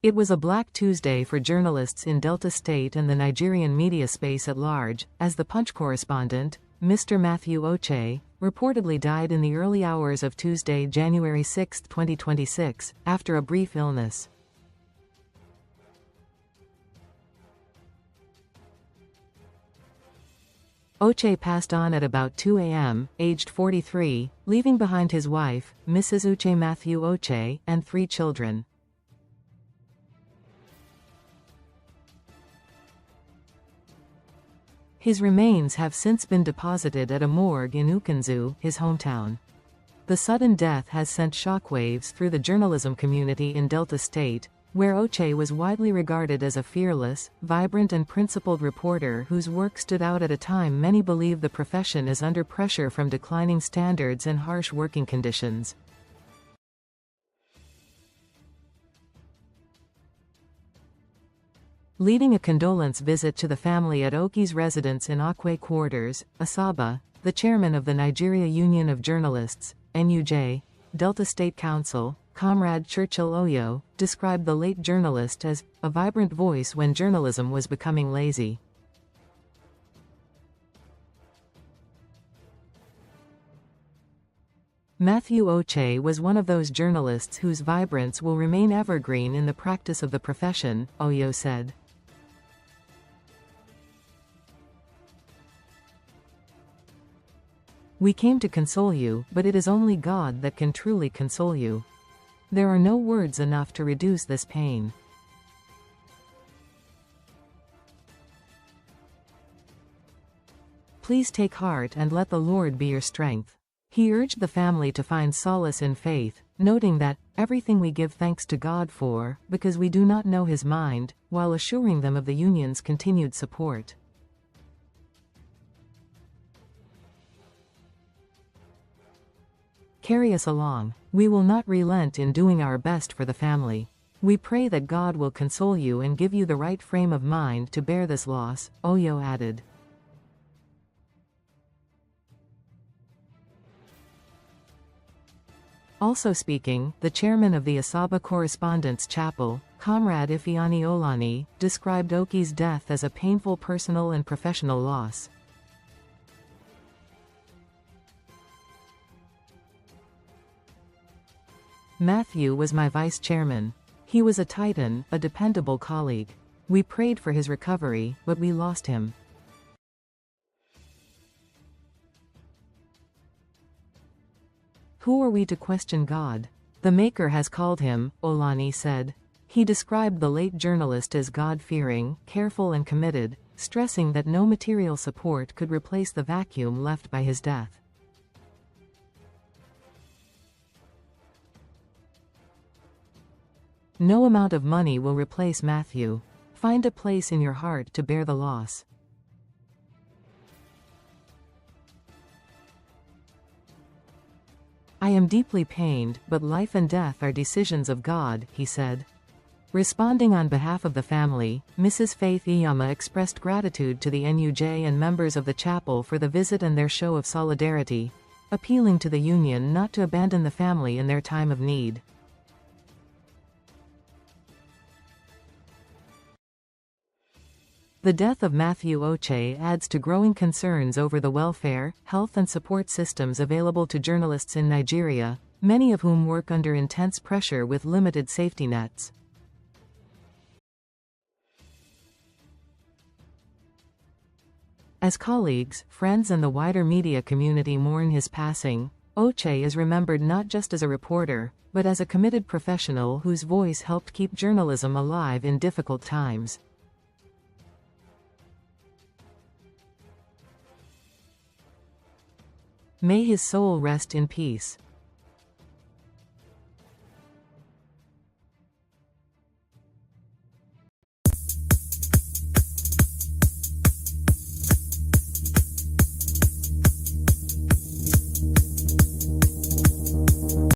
It was a Black Tuesday for journalists in Delta State and the Nigerian media space at large, as the Punch correspondent, Mr. Matthew Ochei, reportedly died in the early hours of Tuesday, January 6, 2026, after a brief illness. Ochei passed on at about 2 a.m., aged 43, leaving behind his wife, Mrs. Uche Matthew Ochei, and 3 children. His remains have since been deposited at a morgue in Ukunzu, his hometown. The sudden death has sent shockwaves through the journalism community in Delta State, where Ochei was widely regarded as a fearless, vibrant and principled reporter whose work stood out at a time many believe the profession is under pressure from declining standards and harsh working conditions. Leading a condolence visit to the family at Okwe's residence in Okwe Quarters, Asaba, the chairman of the Nigeria Union of Journalists, NUJ, Delta State Council, Comrade Churchill Oyowe, described the late journalist as a vibrant voice when journalism was becoming lazy. Matthew Ochei was one of those journalists whose vibrance will remain evergreen in the practice of the profession, Oyowe said. We came to console you, but it is only God that can truly console you. There are no words enough to reduce this pain. Please take heart and let the Lord be your strength. He urged the family to find solace in faith, noting that, everything we give thanks to God for, because we do not know his mind, while assuring them of the union's continued support. Carry us along. We will not relent in doing our best for the family. We pray that God will console you and give you the right frame of mind to bear this loss, Oyowe added. Also speaking, the chairman of the Asaba Correspondents Chapel, Comrade Ifeanyi Olannye, described Okwe's death as a painful personal and professional loss. Matthew was my vice chairman. He was a titan, a dependable colleague. We prayed for his recovery, but we lost him. Who are we to question God? The Maker has called him, Olannye said. He described the late journalist as God-fearing, careful and committed, stressing that no material support could replace the vacuum left by his death. No amount of money will replace Matthew. Find a place in your heart to bear the loss. I am deeply pained, but life and death are decisions of God, he said. Responding on behalf of the family, Mrs. Faith Iyama expressed gratitude to the NUJ and members of the chapel for the visit and their show of solidarity, appealing to the union not to abandon the family in their time of need. The death of Matthew Ochei adds to growing concerns over the welfare, health and support systems available to journalists in Nigeria, many of whom work under intense pressure with limited safety nets. As colleagues, friends and the wider media community mourn his passing, Ochei is remembered not just as a reporter, but as a committed professional whose voice helped keep journalism alive in difficult times. May his soul rest in peace.